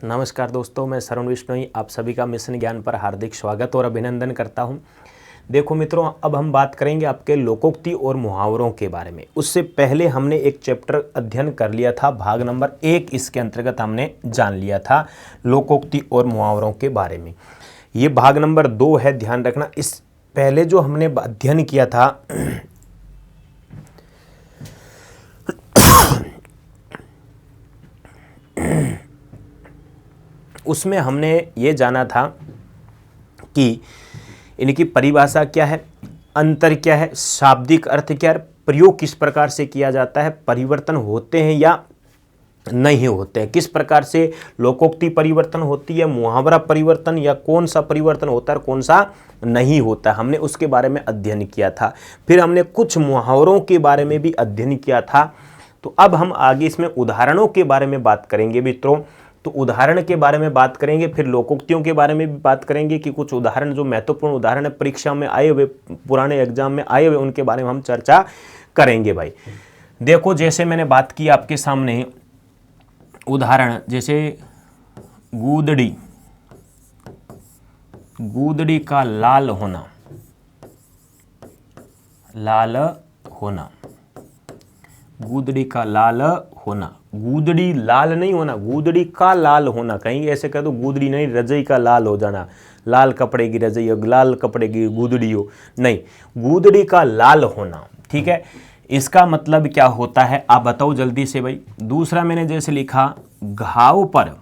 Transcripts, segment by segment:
नमस्कार दोस्तों, मैं श्रवण विश्नोई आप सभी का मिशन ज्ञान पर हार्दिक स्वागत और अभिनंदन करता हूं। देखो मित्रों, अब हम बात करेंगे आपके लोकोक्ति और मुहावरों के बारे में। उससे पहले हमने एक चैप्टर अध्ययन कर लिया था, भाग नंबर 1, इसके अंतर्गत हमने जान लिया था लोकोक्ति और मुहावरों के बारे में। ये भाग नंबर 2 है, ध्यान रखना। इस पहले जो हमने अध्ययन किया था उसमें हमने ये जाना था कि इनकी परिभाषा क्या है, अंतर क्या है, शाब्दिक अर्थ क्या है, प्रयोग किस प्रकार से किया जाता है, परिवर्तन होते हैं या नहीं होते हैं, किस प्रकार से लोकोक्ति परिवर्तन होती है, मुहावरा परिवर्तन, या कौन सा परिवर्तन होता है और कौन सा नहीं होता, हमने उसके बारे में अध्ययन किया था। फिर हमने कुछ मुहावरों के बारे में भी अध्ययन किया था। तो अब हम आगे इसमें उदाहरणों के बारे में बात करेंगे मित्रों। तो उदाहरण के बारे में बात करेंगे, फिर लोकोक्तियों के बारे में भी बात करेंगे कि कुछ उदाहरण जो महत्वपूर्ण उदाहरण है परीक्षा में आए हुए, पुराने एग्जाम में आए हुए, उनके बारे में हम चर्चा करेंगे भाई। देखो, जैसे मैंने बात की आपके सामने उदाहरण, जैसे गूदड़ी, गूदड़ी का लाल होना, लाल होना, गूदड़ी का लाल होना, गूदड़ी लाल नहीं होना, गूदड़ी का लाल होना। कहीं ऐसे कह दो गूदड़ी नहीं, रजई का लाल हो जाना, लाल कपड़े की रजई हो, लाल कपड़े की गूदड़ी हो, नहीं, गूदड़ी का लाल होना। ठीक है, इसका मतलब क्या होता है आप बताओ जल्दी से भाई। दूसरा मैंने जैसे लिखा घाव पर,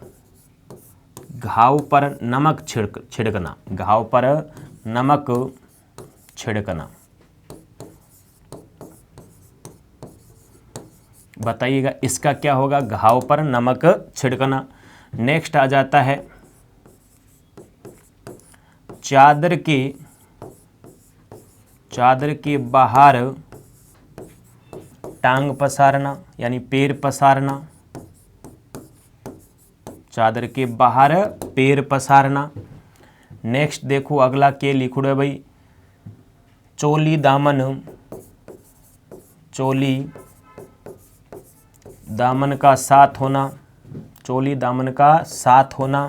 घाव पर नमक छिड़कना, घाव पर नमक छिड़कना, बताइएगा इसका क्या होगा, घाव पर नमक छिड़कना। नेक्स्ट आ जाता है चादर के बाहर टांग पसारना, यानी पैर पसारना, चादर के बाहर पैर पसारना। नेक्स्ट देखो अगला के लिखो है भाई, चोली दामन, चोली दामन का साथ होना, चोली दामन का साथ होना,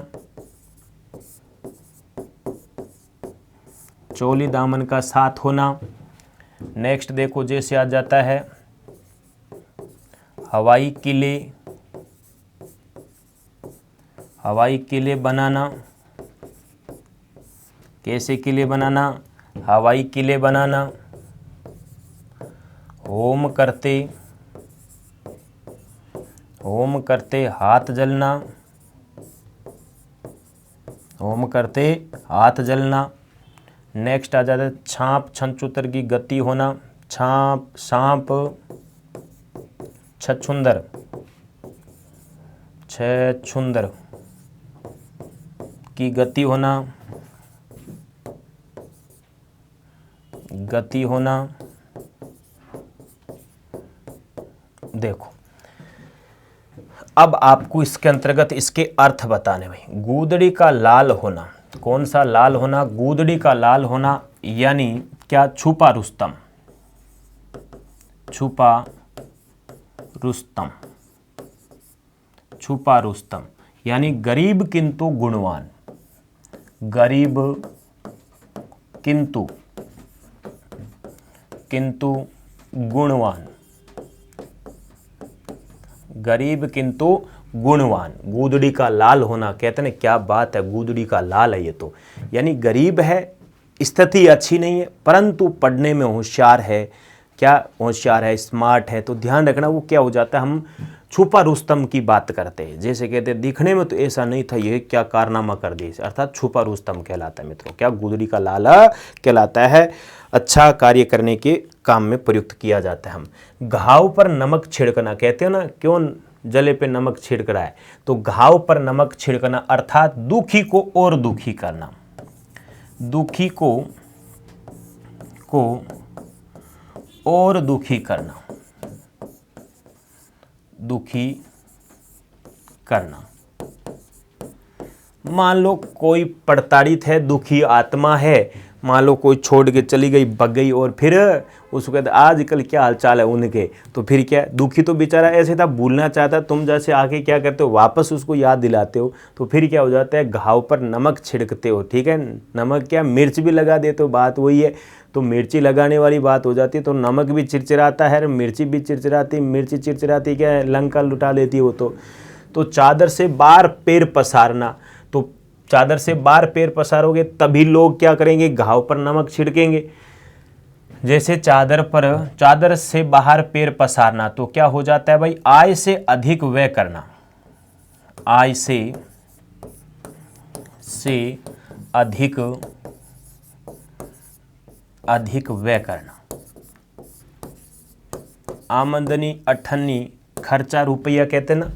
चोली दामन का साथ होना। नेक्स्ट देखो जैसे आ जाता है हवाई किले, हवाई किले बनाना, कैसे किले बनाना, हवाई किले बनाना। होम करते, होम करते हाथ जलना, होम करते हाथ जलना। नेक्स्ट आ जाता है छाप छंचुतर की गति होना, छाप सांप छछुंदर, छछुंदर की गति होना, गति होना। देखो अब आपको इसके अंतर्गत इसके अर्थ बताने भाई। गूदड़ी का लाल होना, कौन सा लाल होना, गूदड़ी का लाल होना, यानी क्या, छुपा रुस्तम, छुपा रुस्तम, छुपा रुस्तम, यानी गरीब किंतु गुणवान, गरीब किंतु गुणवान, गरीब किंतु गुणवान। गूदड़ी का लाल होना, कहते हैं क्या बात है, गूदड़ी का लाल है ये तो, यानी गरीब है, स्थिति अच्छी नहीं है, परंतु पढ़ने में होशियार है। क्या होशियार है, स्मार्ट है। तो ध्यान रखना वो क्या हो जाता है, हम छुपा रुस्तम की बात करते हैं। जैसे कहते हैं दिखने में तो ऐसा नहीं था, ये क्या कारनामा कर दिया, अर्थात छुपा रुस्तम कहलाता है मित्रों। क्या, गूदड़ी का लाल कहलाता है, अच्छा कार्य करने के काम में प्रयुक्त किया जाता है। हम घाव पर नमक छिड़कना, कहते हैं ना क्यों जले पे नमक छिड़क रहा है, तो घाव पर नमक छिड़कना अर्थात दुखी को और दुखी करना, दुखी को और दुखी करना, दुखी करना। मान लो कोई प्रताड़ित है, दुखी आत्मा है, मान लो कोई छोड़ के चली गई, भग गई, और फिर उसको कहते आजकल क्या हालचाल है उनके, तो फिर क्या, दुखी तो बेचारा ऐसे था, भूलना चाहता, तुम जैसे आके क्या करते हो, वापस उसको याद दिलाते हो, तो फिर क्या हो जाता है, घाव पर नमक छिड़कते हो। ठीक है, नमक क्या, मिर्च भी लगा देते हो, बात वही है। तो मिर्ची लगाने वाली बात हो जाती है, तो नमक भी चिरचिराता है, मिर्ची भी चिरचिराती, मिर्ची चिरचिराती, क्या है, लंका लुटा देती है वो। तो चादर से बार पैर पसारना, तो चादर से बार पैर पसारोगे तभी लोग क्या करेंगे, घाव पर नमक छिड़केंगे। जैसे चादर से बाहर पैर पसारना, तो क्या हो जाता है भाई, आय से अधिक व्यय करना, आय से अधिक व्यय करना। आमदनी अठन्नी, खर्चा रुपया कहते ना,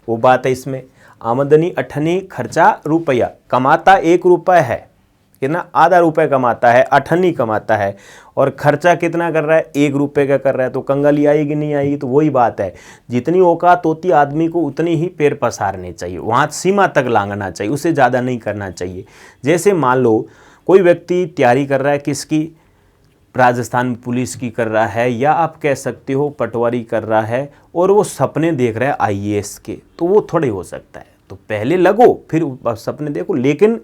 वो बात है इसमें। आमदनी अठन्नी, खर्चा रुपया, कमाता 1 रुपया है, कितना, आधा रुपये कमाता है, अठन्नी कमाता है, और खर्चा कितना कर रहा है, 1 रुपये का कर रहा है, तो कंगाली आएगी नहीं आएगी। तो वही बात है, जितनी औकात होती आदमी को उतनी ही पैर पसारने चाहिए, वहाँ सीमा तक लांघना चाहिए, उससे ज़्यादा नहीं करना चाहिए। जैसे मान लो कोई व्यक्ति तैयारी कर रहा है, किसकी, राजस्थान पुलिस की कर रहा है, या आप कह सकते हो पटवारी कर रहा है, और वो सपने देख रहा है IAS के, तो वो थोड़े हो सकता है। तो पहले लगो फिर सपने देखो, लेकिन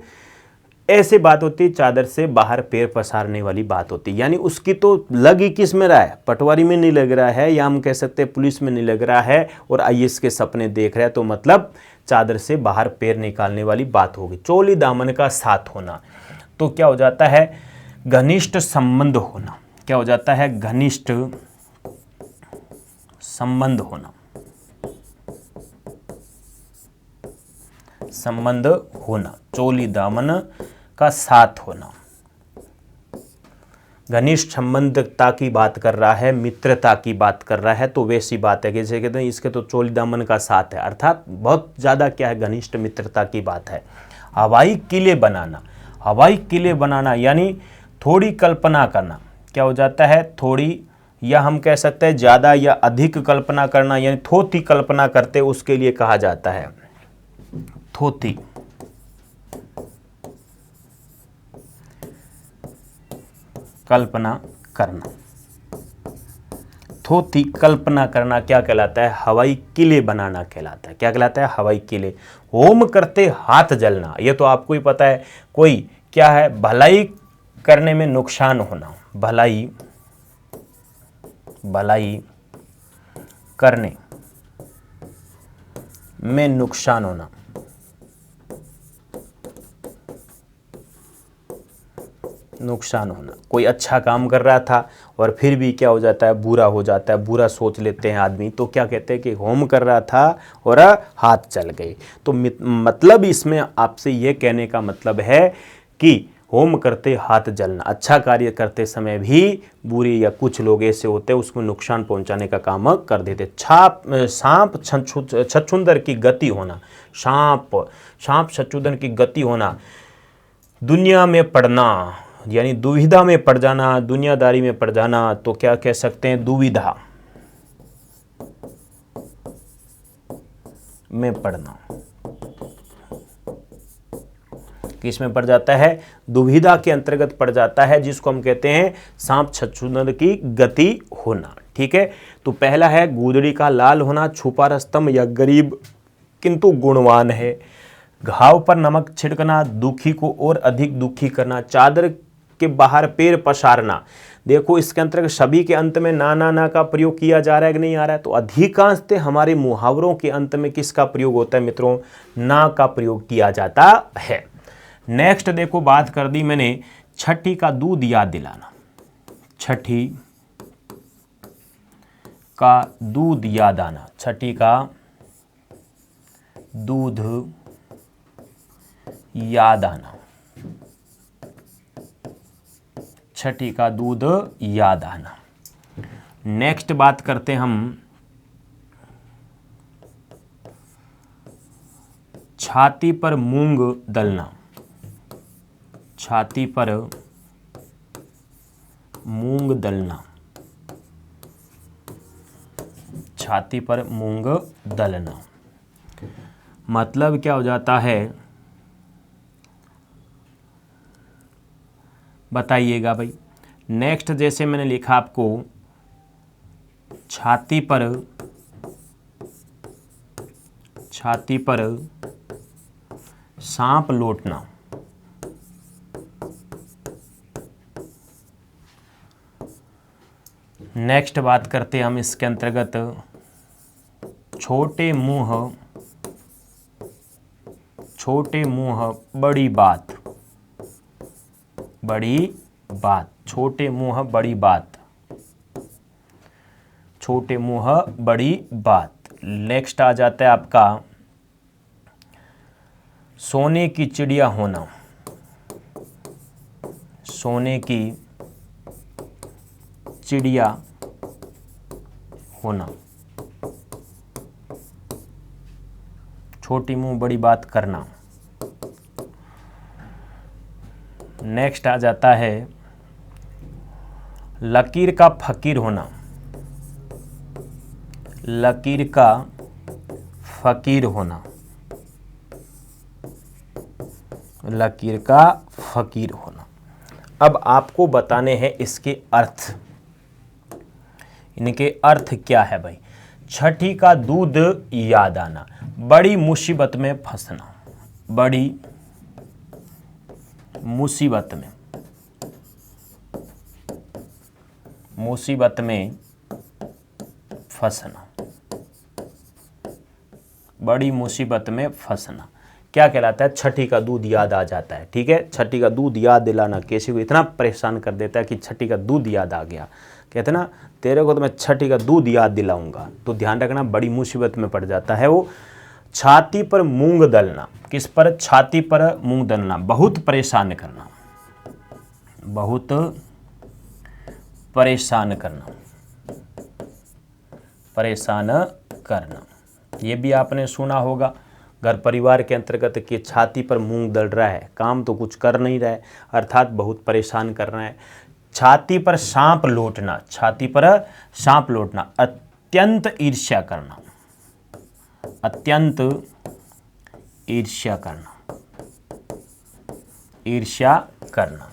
ऐसे बात होती है, चादर से बाहर पैर पसारने वाली बात होती है, यानी उसकी तो लग ही किस में रहा है, पटवारी में नहीं लग रहा है, या हम कह सकते हैं पुलिस में नहीं लग रहा है, और IAS के सपने देख रहा है, तो मतलब चादर से बाहर पैर निकालने वाली बात होगी। चोली दामन का साथ होना, तो क्या हो जाता है, घनिष्ठ संबंध होना। क्या हो जाता है, घनिष्ठ संबंध होना, संबंध होना, चोली दामन का साथ होना। घनिष्ठ संबंधता की बात कर रहा है, मित्रता की बात कर रहा है, तो वैसी बात है, जैसे कहते हैं इसके तो चोली दामन का साथ है, अर्थात बहुत ज़्यादा क्या है, घनिष्ठ मित्रता की बात है। हवाई किले बनाना, हवाई किले बनाना यानी थोड़ी कल्पना करना। क्या हो जाता है, थोड़ी, या हम कह सकते हैं ज़्यादा या अधिक कल्पना करना, यानी थोथी कल्पना करते, उसके लिए कहा जाता है थोथी। कल्पना करना, थोथी कल्पना करना क्या कहलाता है, हवाई किले बनाना कहलाता है। क्या कहलाता है, हवाई किले। होम करते हाथ जलना, ये तो आपको ही पता है, कोई क्या है, भलाई करने में नुकसान होना, भलाई करने में नुकसान होना, नुकसान होना। कोई अच्छा काम कर रहा था और फिर भी क्या हो जाता है, बुरा हो जाता है, बुरा सोच लेते हैं आदमी, तो क्या कहते हैं कि होम कर रहा था और हाथ जल गए। तो मतलब इसमें आपसे ये कहने का मतलब है कि होम करते हाथ जलना, अच्छा कार्य करते समय भी बुरे या कुछ लोग ऐसे होते हैं उसको नुकसान पहुंचाने का काम कर देते। सांप छछूंदर की गति होना, सांप छछूंदर की गति होना, दुनिया में पड़ना यानी दुविधा में पड़ जाना, दुनियादारी में पड़ जाना, तो क्या कह सकते हैं, दुविधा में पड़ना। किस में पड़ जाता है, दुविधा के अंतर्गत पड़ जाता है, जिसको हम कहते हैं सांप छछूंदर की गति होना। ठीक है, तो पहला है गूदड़ी का लाल होना, छुपा रस्तम या गरीब किंतु गुणवान है, घाव पर नमक छिड़कना, दुखी को और अधिक दुखी करना, चादर के बाहर पैर पसारना। देखो इसके अंतर्गत सभी के अंत में ना का प्रयोग किया जा रहा है कि नहीं आ रहा है, तो अधिकांशतः हमारे मुहावरों के अंत में किसका प्रयोग होता है मित्रों, ना का प्रयोग किया जाता है। नेक्स्ट देखो बात कर दी मैंने छठी का दूध याद दिलाना, छठी का दूध याद आना, छठी का दूध याद आना, छठी का दूध याद आना। नेक्स्ट बात करते हैं हम छाती पर मूंग दलना, छाती पर मूंग दलना, छाती पर मूंग दलना मतलब क्या हो जाता है, बताइएगा भाई। नेक्स्ट जैसे मैंने लिखा आपको छाती पर सांप लौटना। नेक्स्ट बात करते हैं हम इसके अंतर्गत छोटे मुंह बड़ी बात। छोटे मुंह बड़ी बात। छोटे मुंह बड़ी बात। नेक्स्ट आ जाता है आपका सोने की चिड़िया होना। सोने की चिड़िया होना। छोटी मुंह बड़ी बात करना। नेक्स्ट आ जाता है लकीर का फकीर होना। लकीर का फकीर होना। लकीर का फकीर होना। अब आपको बताने हैं इसके अर्थ। इनके अर्थ क्या है भाई। छठी का दूध याद आना, बड़ी मुसीबत में फंसना। बड़ी मुसीबत में फंसना। बड़ी मुसीबत में फंसना क्या कहलाता है। छठी का दूध याद आ जाता है। ठीक है, छठी का दूध याद दिलाना किसी को इतना परेशान कर देता है कि छठी का दूध याद आ गया। कहते ना तेरे को तो मैं छठी का दूध याद दिलाऊंगा। तो ध्यान रखना बड़ी मुसीबत में पड़ जाता है वो। छाती पर मूंग दलना। किस पर। छाती पर मूंग दलना, बहुत परेशान करना। बहुत परेशान करना। परेशान करना ये भी आपने सुना होगा घर परिवार के अंतर्गत कि छाती पर मूंग दल रहा है, काम तो कुछ कर नहीं रहा है, अर्थात बहुत परेशान कर रहा है। छाती पर सांप लौटना। छाती पर सांप लौटना, अत्यंत ईर्ष्या करना। अत्यंत ईर्ष्या करना। ईर्ष्या करना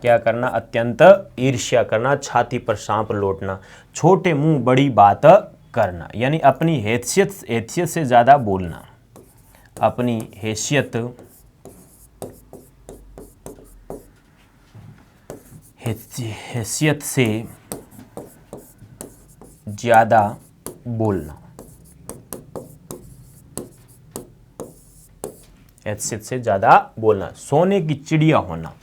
क्या करना। अत्यंत ईर्ष्या करना। छाती पर सांप लौटना। छोटे मुंह बड़ी बात करना, यानी अपनी हैसियत से ज़्यादा बोलना। अपनी हैसियत से ज़्यादा बोलना। हैसियत से ज़्यादा बोलना। सोने की चिड़िया होना।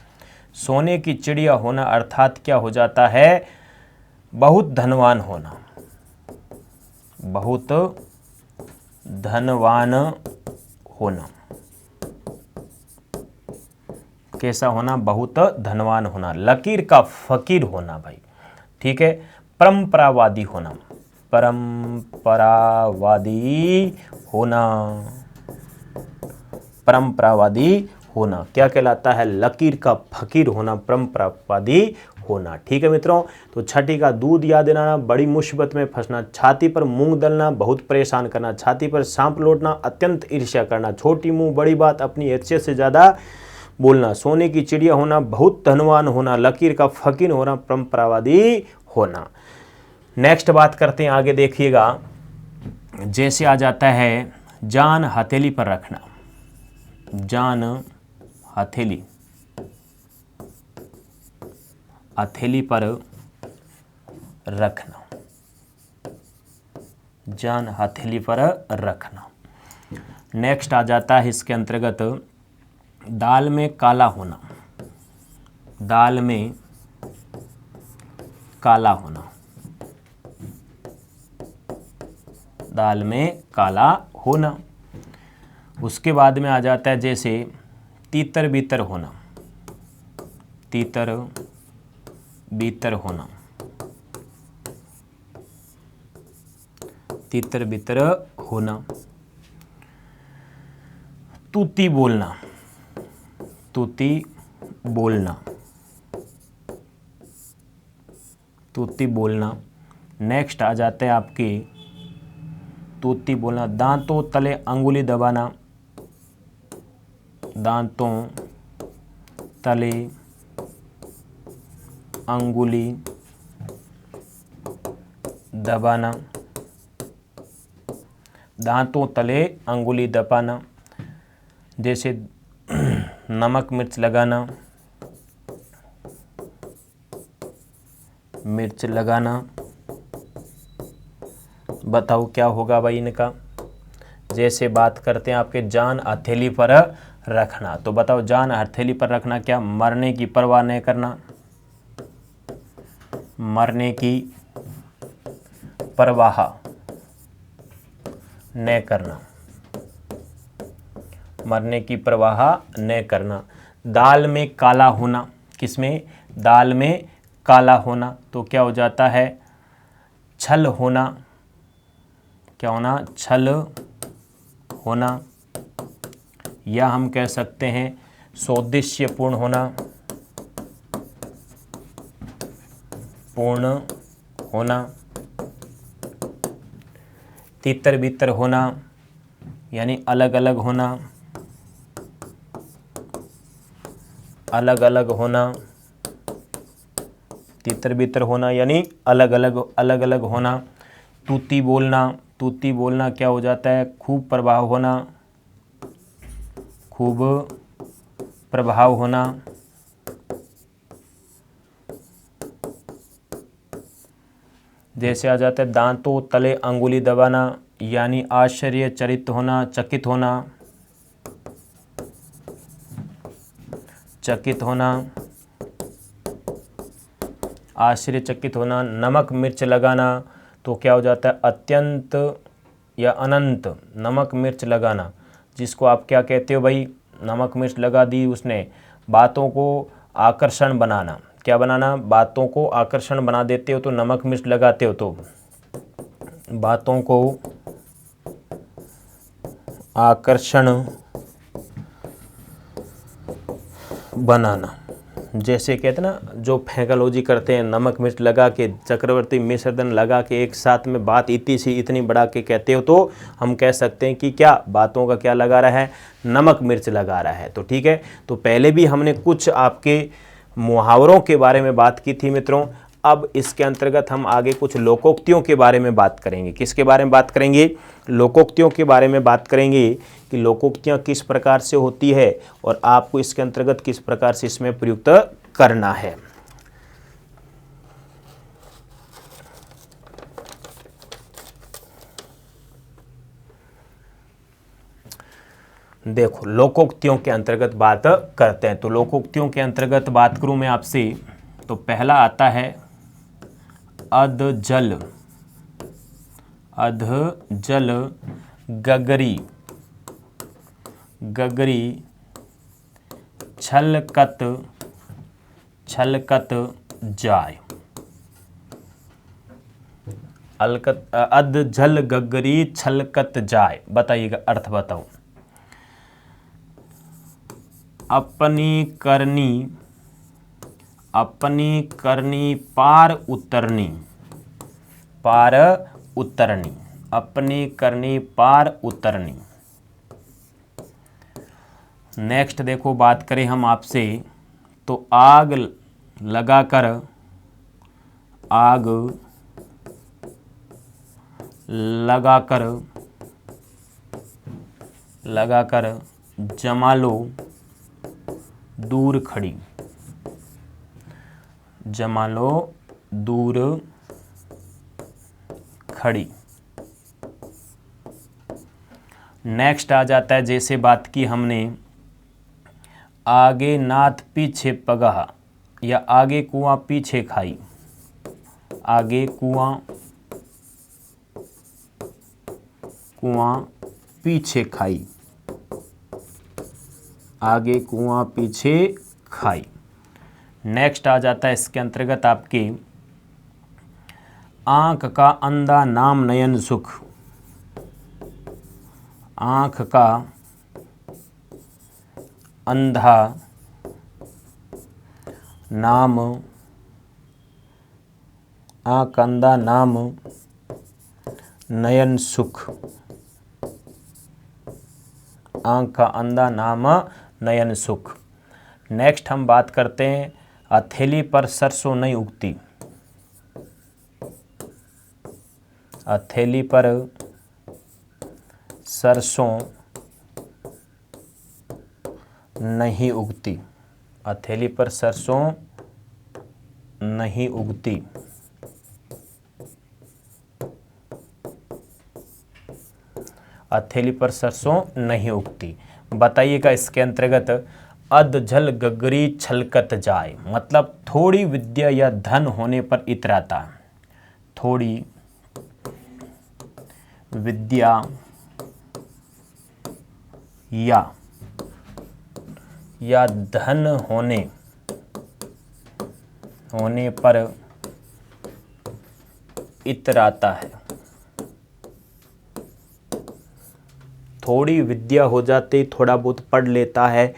सोने की चिड़िया होना अर्थात क्या हो जाता है। बहुत धनवान होना। बहुत धनवान होना। कैसा होना। बहुत धनवान होना। लकीर का फकीर होना भाई। ठीक है, परंपरावादी होना। परंपरावादी होना। परंपरावादी होना क्या कहलाता है। लकीर का फकीर होना, परंपरावादी होना। ठीक है मित्रों, तो छठी का दूध याद दिलाना, बड़ी मुसीबत में फंसना, छाती पर मूंग दलना, बहुत परेशान करना, छाती पर सांप लौटना, अत्यंत ईर्ष्या करना, छोटी मुंह बड़ी बात, अपनी हैसियत से ज़्यादा बोलना, सोने की चिड़िया होना, बहुत धनवान होना, लकीर का फकीर होना, परंपरावादी होना। नेक्स्ट बात करते हैं आगे, देखिएगा। जैसे आ जाता है जान हथेली पर रखना। जान हथेली पर रखना। जान हथेली पर रखना। नेक्स्ट आ जाता है इसके अंतर्गत दाल में काला होना। दाल में काला होना। दाल में काला होना। उसके बाद में आ जाता है जैसे तीतर बीतर होना। तीतर बीतर होना। तीतर बीतर होना। तूती बोलना। तूती बोलना। तूती बोलना। नेक्स्ट आ जाते हैं आपके तूती बोलना, दांतों तले अंगुली दबाना। दांतों तले अंगुली दबाना, दांतों तले अंगुली दबाना, जैसे नमक मिर्च लगाना, मिर्च लगाना। बताओ क्या होगा भाई इनका। जैसे बात करते हैं आपके जान हथेली पर रखना, तो बताओ जान हथेली पर रखना क्या, मरने की परवाह नहीं करना, मरने की परवाह न करना, मरने की परवाह न करना। दाल में काला होना, किसमें, दाल में काला होना, तो क्या हो जाता है, छल होना, क्या होना, छल होना, या हम कह सकते हैं सौदेश्यपूर्ण होना, पूर्ण होना, तितर बितर होना, यानी अलग अलग होना, अलग अलग होना, तितर बितर होना यानी अलग अलग होना। तूती बोलना, तूती बोलना क्या हो जाता है, खूब प्रभाव होना, खूब प्रभाव होना। जैसे आ जाता है दांतों तले अंगुली दबाना, यानी आश्चर्यचकित होना, चकित होना, चकित होना, आश्चर्यचकित होना। नमक मिर्च लगाना, तो क्या हो जाता है, अत्यंत या अनंत नमक मिर्च लगाना, जिसको आप क्या कहते हो भाई, नमक मिर्च लगा दी उसने, बातों को आकर्षण बनाना, क्या बनाना, बातों को आकर्षण बना देते हो तो नमक मिर्च लगाते हो, तो बातों को आकर्षण बनाना। जैसे कहते हैं ना, जो फैंकलॉजी करते हैं, नमक मिर्च लगा के, चक्रवर्ती मिश्रधन लगा के एक साथ में बात इतनी सी इतनी बढ़ा के कहते हो, तो हम कह सकते हैं कि क्या, बातों का क्या लगा रहा है, नमक मिर्च लगा रहा है। तो ठीक है, तो पहले भी हमने कुछ आपके मुहावरों के बारे में बात की थी मित्रों। अब इसके अंतर्गत हम आगे कुछ लोकोक्तियों के बारे में बात करेंगे। किसके बारे में बात करेंगे, लोकोक्तियों के बारे में बात करेंगे कि लोकोक्तियाँ किस प्रकार से होती है और आपको इसके अंतर्गत किस प्रकार से इसमें प्रयुक्त करना है। देखो, लोकोक्तियों के अंतर्गत बात करते हैं। तो लोकोक्तियों के अंतर्गत बात करूं मैं आपसे, तो पहला आता है अध जल, अध जल गगरी, गगरी छलकत, छलकत जाय। अध जल गगरी छलकत जाय, बताइएगा अर्थ बताओ। अपनी करनी, अपनी करनी पार उतरनी, पार उतरनी, अपनी करनी पार उतरनी। नेक्स्ट देखो, बात करें हम आपसे, तो आग लगाकर, आग लगाकर, लगाकर जमा लो दूर खड़ी, जमा लो दूर खड़ी। नेक्स्ट आ जाता है, जैसे बात की हमने, आगे नाथ पीछे पगहा, या आगे कुआं पीछे खाई, आगे कुआं, कुआं पीछे खाई, आगे कुआं पीछे खाई। नेक्स्ट आ जाता है इसके अंतर्गत आपके, आंख का अंधा नाम नयन सुख, आंख का अंधा नाम, आंख अंधा नाम नयन सुख, आंख का अंधा नाम नयन सुख। नेक्स्ट हम बात करते हैं हथेली पर सरसों नहीं उगती। हथेली पर सरसों नहीं उगती। हथेली पर सरसों नहीं उगती। हथेली पर सरसों नहीं उगती। बताइएगा इसके अंतर्गत अध जल गगरी छलकत जाए, मतलब थोड़ी विद्या या धन होने पर इतराता। थोड़ी विद्या या धन होने पर इतराता है। थोड़ी विद्या हो जाती, थोड़ा बहुत पढ़ लेता है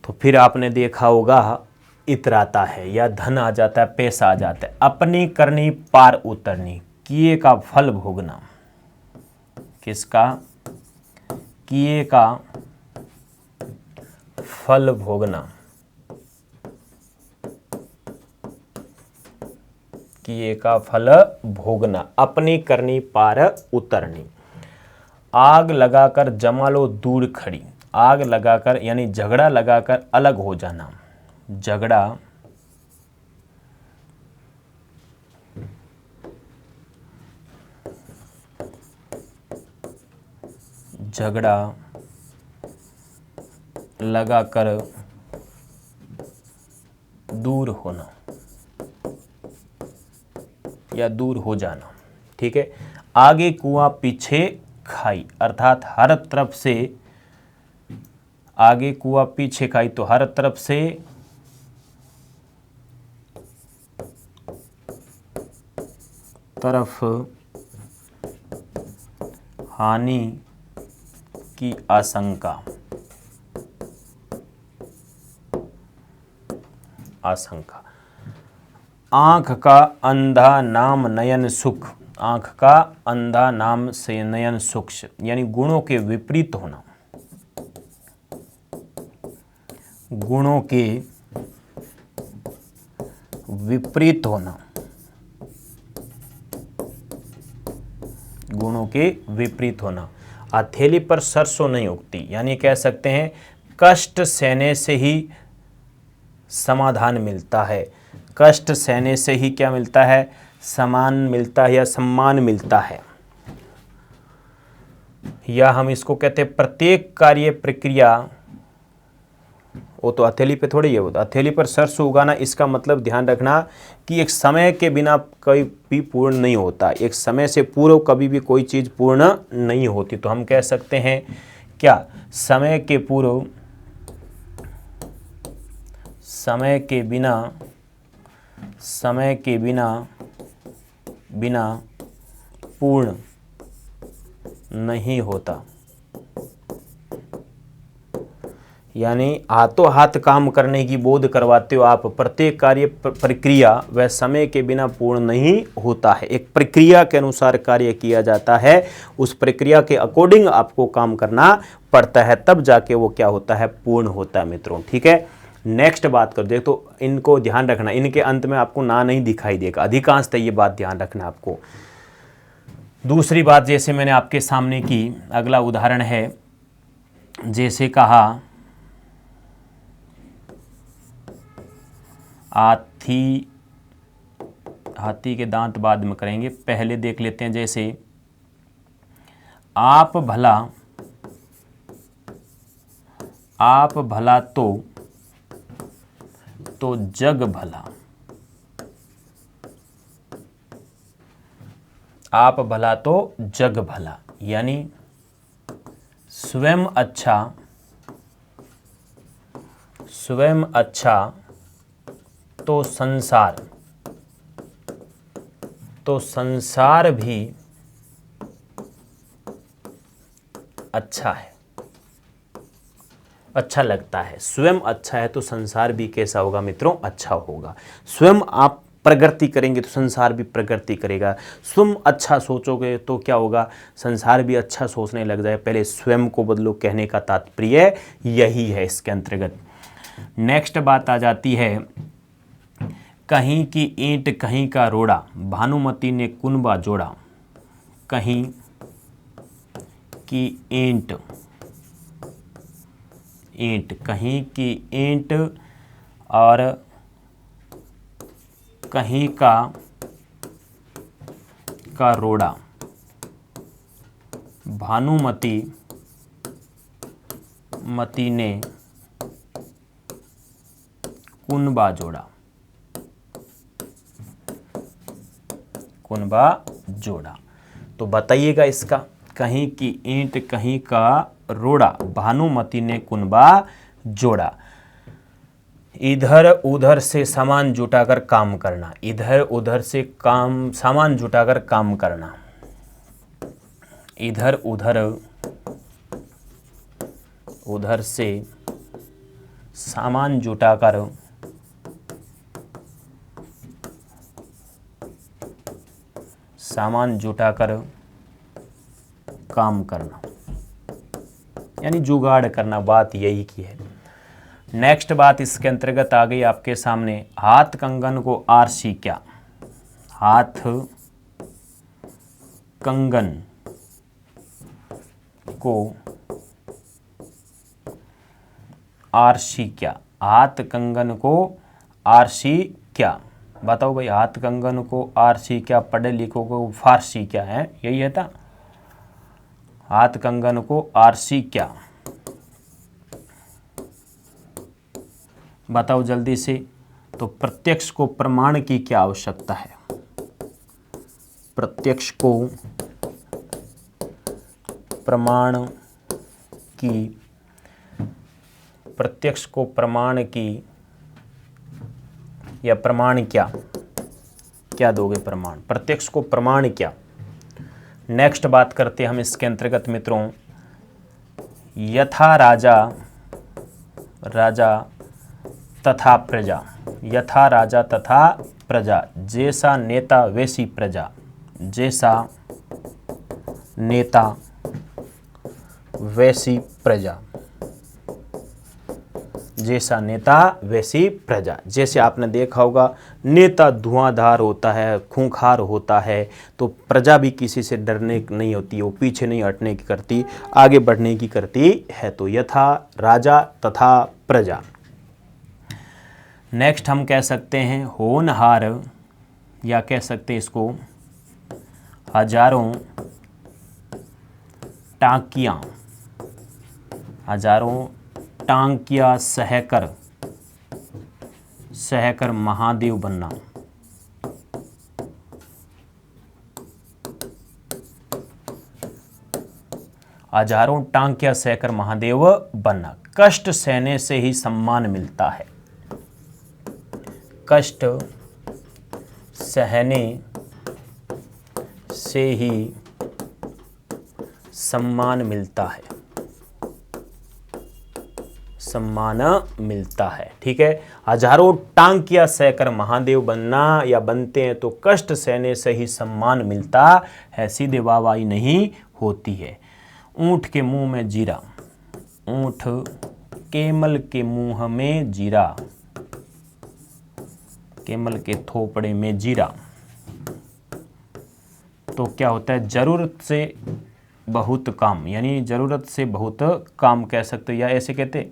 तो फिर आपने देखा होगा इतराता है, या धन आ जाता है, पैसा आ जाता है। अपनी करनी पार उतरनी, किए का फल भोगना। किसका? किए का फल भोगना। किए का फल भोगना, अपनी करनी पार उतरनी। आग लगाकर जमा लो दूर खड़ी। आग लगाकर यानी झगड़ा लगाकर अलग हो जाना। झगड़ा लगाकर दूर होना या दूर हो जाना। ठीक है। आगे कुआं पीछे खाई, अर्थात हर तरफ से, आगे कुआं पीछे खाई तो हर तरफ से हानि की आशंका। आंख का अंधा नाम नयन सुख। आंख का अंधा नाम से नयन सुख, यानी गुणों के विपरीत होना। गुणों के विपरीत होना। गुणों के विपरीत होना। हथेली पर सरसों नहीं उगती, यानी कह सकते हैं कष्ट सहने से ही समाधान मिलता है। कष्ट सहने से ही क्या मिलता है? समान मिलता है या सम्मान मिलता है। या हम इसको कहते हैं प्रत्येक कार्य प्रक्रिया, वो तो हथेली पे थोड़ी है, वो तो हथेली पर सरसों उगाना, इसका मतलब ध्यान रखना कि एक समय के बिना कभी भी पूर्ण नहीं होता। एक समय से पूर्व कभी भी कोई चीज़ पूर्ण नहीं होती। तो हम कह सकते हैं क्या? समय के पूर्व, समय के बिना पूर्ण नहीं होता। यानी हाथों हाथ काम करने की बोध करवाते हो आप। प्रत्येक कार्य प्रक्रिया वह समय के बिना पूर्ण नहीं होता है। एक प्रक्रिया के अनुसार कार्य किया जाता है, उस प्रक्रिया के अकॉर्डिंग आपको काम करना पड़ता है, तब जाके वो क्या होता है? पूर्ण होता है मित्रों। ठीक है। नेक्स्ट बात कर दे तो इनको ध्यान रखना, इनके अंत में आपको ना नहीं दिखाई देगा, अधिकांशतः ये बात ध्यान रखना आपको। दूसरी बात जैसे मैंने आपके सामने की, अगला उदाहरण है, जैसे कहा हाथी के दांत बाद में करेंगे, पहले देख लेते हैं। जैसे आप भला तो जग भला। आप भला तो जग भला, यानी स्वयं अच्छा तो संसार भी अच्छा है, अच्छा लगता है। स्वयं अच्छा है तो संसार भी कैसा होगा मित्रों? अच्छा होगा। स्वयं आप प्रगति करेंगे तो संसार भी प्रगति करेगा। स्वयं अच्छा सोचोगे तो क्या होगा? संसार भी अच्छा सोचने लग जाए। पहले स्वयं को बदलो, कहने का तात्पर्य यही है इसके अंतर्गत। नेक्स्ट बात आ जाती है, कहीं की ईंट कहीं का रोड़ा, भानुमति ने कुनबा जोड़ा। कहीं की ईंट, कहीं की ईंट और कहीं का रोड़ा, भानुमति ने कुनबा जोड़ा। तो बताइएगा इसका, कहीं की ईंट कहीं का रोड़ा, भानुमति ने कुनबा जोड़ा। इधर उधर से सामान जुटाकर काम करना, इधर उधर से सामान जुटाकर काम करना। इधर उधर से सामान जुटाकर काम करना, यानी जुगाड़ करना, बात यही की है। नेक्स्ट बात इसके अंतर्गत आ गई आपके सामने, हाथ कंगन को आरसी क्या। हाथ कंगन को आरसी क्या। हाथ कंगन को आरसी क्या, बताओ भाई। हाथ कंगन को आरसी क्या, पढ़े लिखो को फारसी क्या है, यही है था। हाथ कंगन को आरसी क्या, बताओ जल्दी से। तो प्रत्यक्ष को प्रमाण की क्या आवश्यकता है। प्रत्यक्ष को प्रमाण की या प्रमाण क्या दोगे, प्रमाण। प्रत्यक्ष को प्रमाण क्या। नेक्स्ट बात करते हैं हम इसके अंतर्गत मित्रों, यथा राजा तथा प्रजा। यथा राजा तथा प्रजा, जैसा नेता वैसी प्रजा। जैसा नेता वैसी प्रजा। जैसा नेता वैसी प्रजा। जैसे आपने देखा होगा, नेता धुआंधार होता है, खूंखार होता है, तो प्रजा भी किसी से डरने नहीं होती, वो पीछे नहीं हटने की करती, आगे बढ़ने की करती है। तो यथा राजा तथा प्रजा। नेक्स्ट हम कह सकते हैं होनहार, या कह सकते हैं इसको हजारों टांकियां। हजारों टांकिया सहकर महादेव बनना। हजारों टांकिया सहकर महादेव बनना। कष्ट सहने से ही सम्मान मिलता है। कष्ट सहने से ही सम्मान मिलता है। सम्मान मिलता है, ठीक है। हजारों टांकिया सहकर महादेव बनना या बनते हैं तो कष्ट सहने से ही सम्मान मिलता है, सीधे वाहवाही नहीं होती है। ऊंट के मुंह में जीरा। ऊंट केमल के मुंह में जीरा। केमल के थोपड़े में जीरा। तो क्या होता है, जरूरत से बहुत काम, यानी जरूरत से बहुत काम कह सकते, या ऐसे कहते,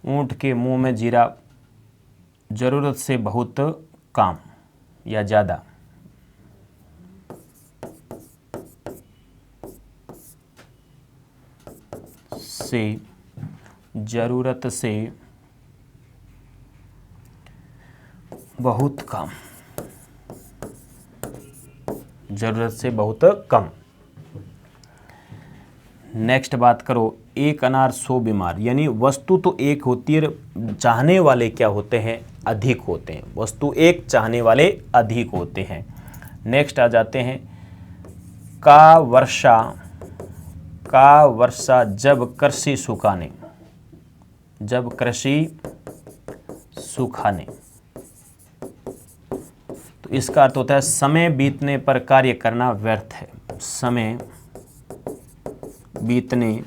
ऊंट के मुंह में जीरा, जरूरत से बहुत काम या ज्यादा। से जरूरत से बहुत कम। जरूरत से बहुत कम। नेक्स्ट बात करो, एक अनार 100 बीमार, यानी वस्तु तो एक होती है, चाहने वाले क्या होते हैं, अधिक होते हैं। वस्तु एक, चाहने वाले अधिक होते हैं। नेक्स्ट आ जाते हैं, का वर्षा जब कृषि सुखाने। जब कृषि सुखाने, तो इसका अर्थ होता है समय बीतने पर कार्य करना व्यर्थ है। समय बीतने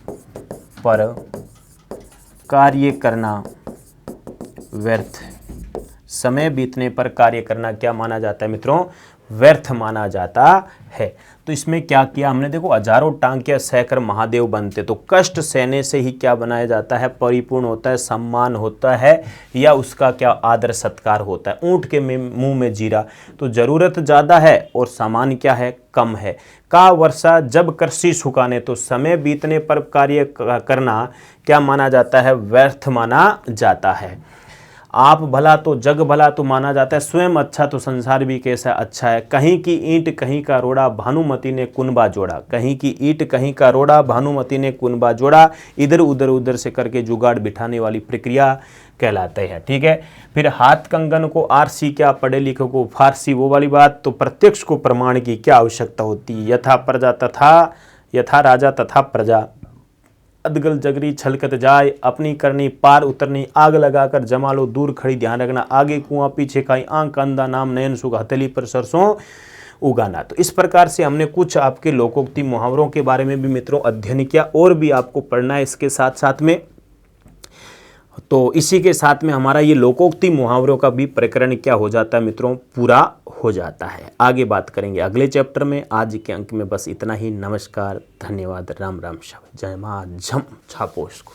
पर कार्य करना व्यर्थ। समय बीतने पर कार्य करना क्या माना जाता है मित्रों? व्यर्थ माना जाता है। तो इसमें क्या किया हमने, देखो हजारों टांके सहकर महादेव बनते, तो कष्ट सहने से ही क्या बनाया जाता है? परिपूर्ण होता है, सम्मान होता है, या उसका क्या आदर सत्कार होता है। ऊंट के मुंह में जीरा, तो जरूरत ज़्यादा है और सामान क्या है? कम है। का वर्षा जब कृषि सुखाने, तो समय बीतने पर कार्य करना क्या माना जाता है? व्यर्थ माना जाता है। आप भला तो जग भला तो माना जाता है, स्वयं अच्छा तो संसार भी कैसा अच्छा है। कहीं की ईंट कहीं का रोड़ा, भानुमति ने कुनबा जोड़ा। कहीं की ईंट कहीं का रोड़ा, भानुमति ने कुनबा जोड़ा। इधर उधर उधर से करके जुगाड़ बिठाने वाली प्रक्रिया कहलाते हैं। ठीक है। फिर हाथ कंगन को आरसी, क्या पढ़े लिखे को फारसी, वो वाली बात। तो प्रत्यक्ष को प्रमाण की क्या आवश्यकता होती है? यथा राजा तथा प्रजा, अदगल जगरी छलकत जाए, अपनी करनी पार उतरनी, आग लगाकर जमा लो दूर खड़ी ध्यान रखना, आगे कुआं पीछे खाई, आंख अंधा नाम नयन सुख, हथेली पर सरसों उगाना। तो इस प्रकार से हमने कुछ आपके लोकोक्ति मुहावरों के बारे में भी मित्रों अध्ययन किया, और भी आपको पढ़ना है इसके साथ साथ में। तो इसी के साथ में हमारा ये लोकोक्ति मुहावरों का भी प्रकरण क्या हो जाता है मित्रों? पूरा हो जाता है। आगे बात करेंगे अगले चैप्टर में। आज के अंक में बस इतना ही। नमस्कार, धन्यवाद, राम राम, जय मां, झम छापो इसको।